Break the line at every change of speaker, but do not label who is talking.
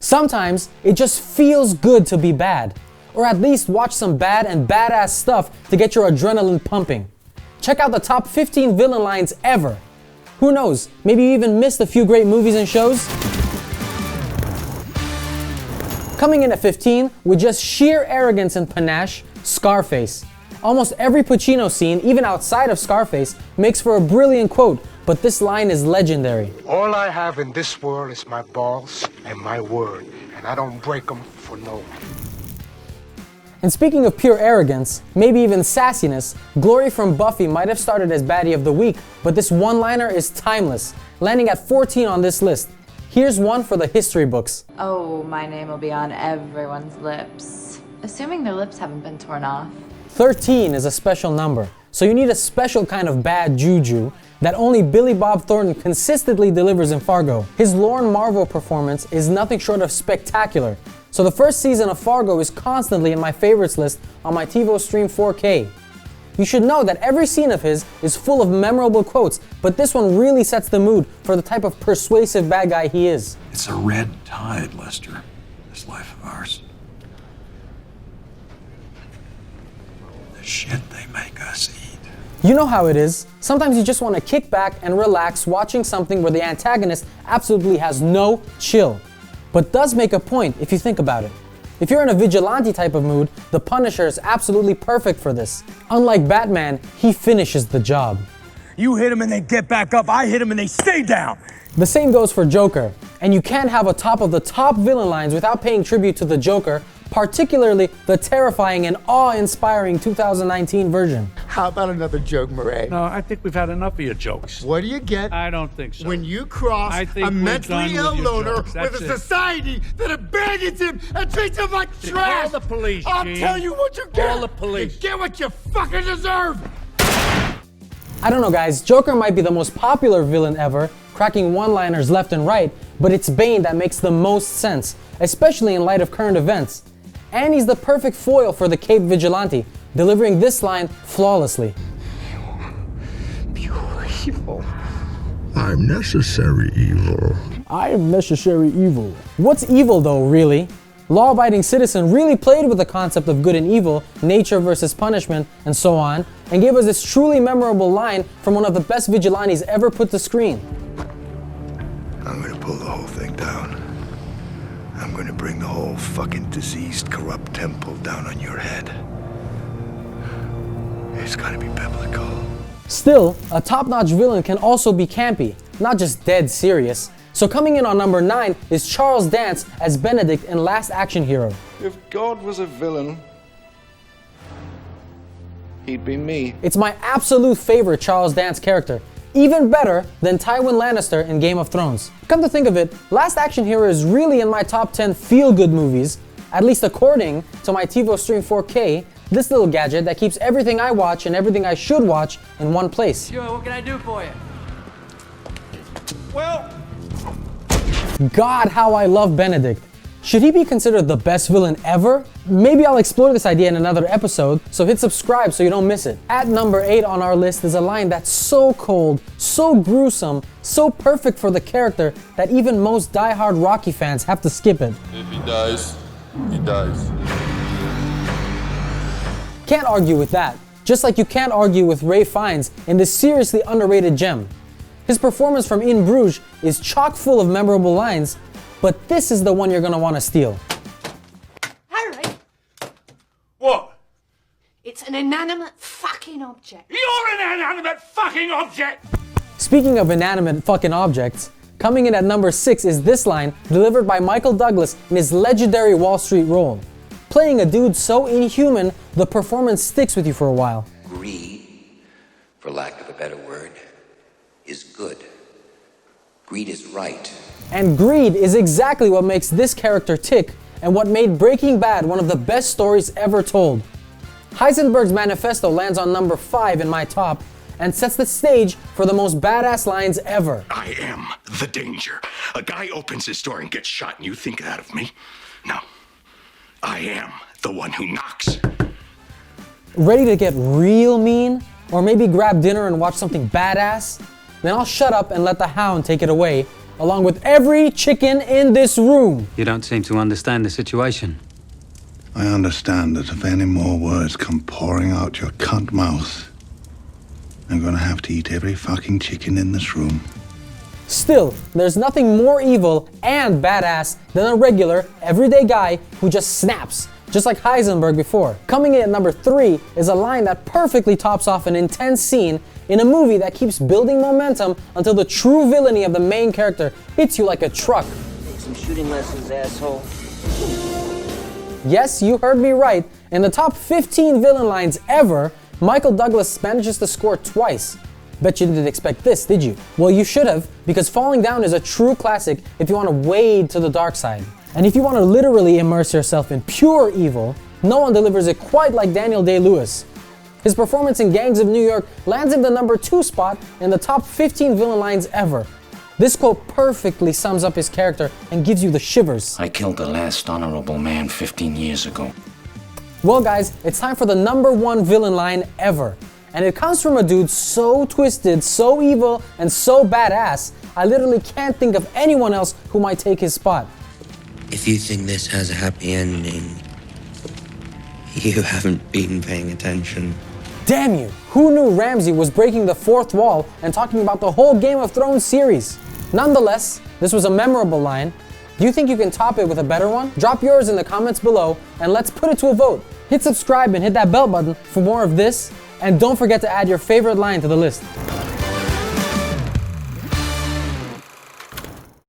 Sometimes it just feels good to be bad, or at least watch some bad and badass stuff to get your adrenaline pumping. Check out the top 15 villain lines ever. Who knows, maybe you even missed a few great movies and shows? Coming in at 15, with just sheer arrogance and panache, Scarface. Almost every Pacino scene, even outside of Scarface, makes for a brilliant quote, but this line is legendary.
All I have in this world is my balls and my word, and I don't break them for no one.
And speaking of pure arrogance, maybe even sassiness, Glory from Buffy might have started as Baddie of the Week, but this one-liner is timeless, landing at 14 on this list. Here's one for the history books.
Oh, my name will be on everyone's lips. Assuming their lips haven't been torn off.
13 is a special number, so you need a special kind of bad juju that only Billy Bob Thornton consistently delivers in Fargo. His Lorne Marvel performance is nothing short of spectacular, so the first season of Fargo is constantly in my favorites list on my TiVo Stream 4K. You should know that every scene of his is full of memorable quotes, but this one really sets the mood for the type of persuasive bad guy he is.
It's a red tide, Lester, this life of ours. The shit they make us eat.
You know how it is. Sometimes you just want to kick back and relax watching something where the antagonist absolutely has no chill, but does make a point if you think about it. If you're in a vigilante type of mood, the Punisher is absolutely perfect for this. Unlike Batman, he finishes the job.
You hit them and they get back up, I hit them and they stay down.
The same goes for Joker, and you can't have a top of the top villain lines without paying tribute to the Joker, particularly the terrifying and awe-inspiring 2019 version.
How about another joke, Murray?
No, I think we've had enough of your jokes.
What do you get?
I don't think so.
When you cross
I think
a
we're
mentally
done
ill
with your
loner
jokes.
with
That's
a
it.
society that abandons him and treats him like trash.
Call the police,
I'll
Gene.
tell you what you get.
Call the police.
You get what you fucking deserve.
I don't know guys, Joker might be the most popular villain ever, cracking one-liners left and right, but it's Bane that makes the most sense, especially in light of current events. And he's the perfect foil for the Cape Vigilante, delivering this line flawlessly.
Pure evil.
I'm necessary evil.
I am necessary evil. What's evil though, really? Law-abiding citizen really played with the concept of good and evil, nature versus punishment, and so on, and gave us this truly memorable line from one of the best vigilantes ever put to screen.
I'm gonna pull the whole thing down. I'm gonna bring the whole fucking diseased, corrupt temple down on your head. It's gotta be biblical.
Still, a top-notch villain can also be campy, not just dead serious. So coming in on number 9 is Charles Dance as Benedict in Last Action Hero.
If God was a villain, he'd be me.
It's my absolute favorite Charles Dance character, even better than Tywin Lannister in Game of Thrones. Come to think of it, Last Action Hero is really in my top 10 feel-good movies, at least according to my TiVo Stream 4K, this little gadget that keeps everything I watch and everything I should watch in one place.
Sure, what can I do for you?
Well,
God, how I love Benedict. Should he be considered the best villain ever? Maybe I'll explore this idea in another episode, so hit subscribe so you don't miss it. At number 8 on our list is a line that's so cold, so gruesome, so perfect for the character that even most die-hard Rocky fans have to skip it.
If he dies, he dies.
Can't argue with that, just like you can't argue with Ray Fiennes in this seriously underrated gem. His performance from In Bruges is chock full of memorable lines, but this is the one you're gonna wanna steal.
Harry,
what?
it's an inanimate fucking object.
You're an inanimate fucking object!
Speaking of inanimate fucking objects, coming in at number 6 is this line delivered by Michael Douglas in his legendary Wall Street role. Playing a dude so inhuman, the performance sticks with you for a while.
Greed, for lack of a better word, is good. Greed is right.
And greed is exactly what makes this character tick and what made Breaking Bad one of the best stories ever told. Heisenberg's manifesto lands on number 5 in my top and sets the stage for the most badass lines ever.
I am the danger. A guy opens his door and gets shot and you think that of me? No. I am the one who knocks.
Ready to get real mean? Or maybe grab dinner and watch something badass? Then I'll shut up and let the hound take it away along with every chicken in this room.
You don't seem to understand the situation.
I understand that if any more words come pouring out your cunt mouth, I'm gonna have to eat every fucking chicken in this room.
Still, there's nothing more evil and badass than a regular, everyday guy who just snaps, just like Heisenberg before. Coming in at number 3 is a line that perfectly tops off an intense scene in a movie that keeps building momentum until the true villainy of the main character hits you like a truck.
Take some shooting lessons, asshole.
Yes, you heard me right. In the top 15 villain lines ever, Michael Douglas manages to score twice. Bet you didn't expect this, did you? Well, you should have, because Falling Down is a true classic if you want to wade to the dark side. And if you want to literally immerse yourself in pure evil, no one delivers it quite like Daniel Day-Lewis. His performance in Gangs of New York lands him the number 2 spot in the top 15 villain lines ever. This quote perfectly sums up his character and gives you the shivers.
I killed the last honorable man 15 years ago.
Well guys, it's time for the number 1 villain line ever. And it comes from a dude so twisted, so evil, and so badass, I literally can't think of anyone else who might take his spot.
If you think this has a happy ending, you haven't been paying attention.
Damn you! Who knew Ramsay was breaking the 4th wall and talking about the whole Game of Thrones series? Nonetheless, this was a memorable line. Do you think you can top it with a better one? Drop yours in the comments below and let's put it to a vote. Hit subscribe and hit that bell button for more of this, and don't forget to add your favorite line to the list.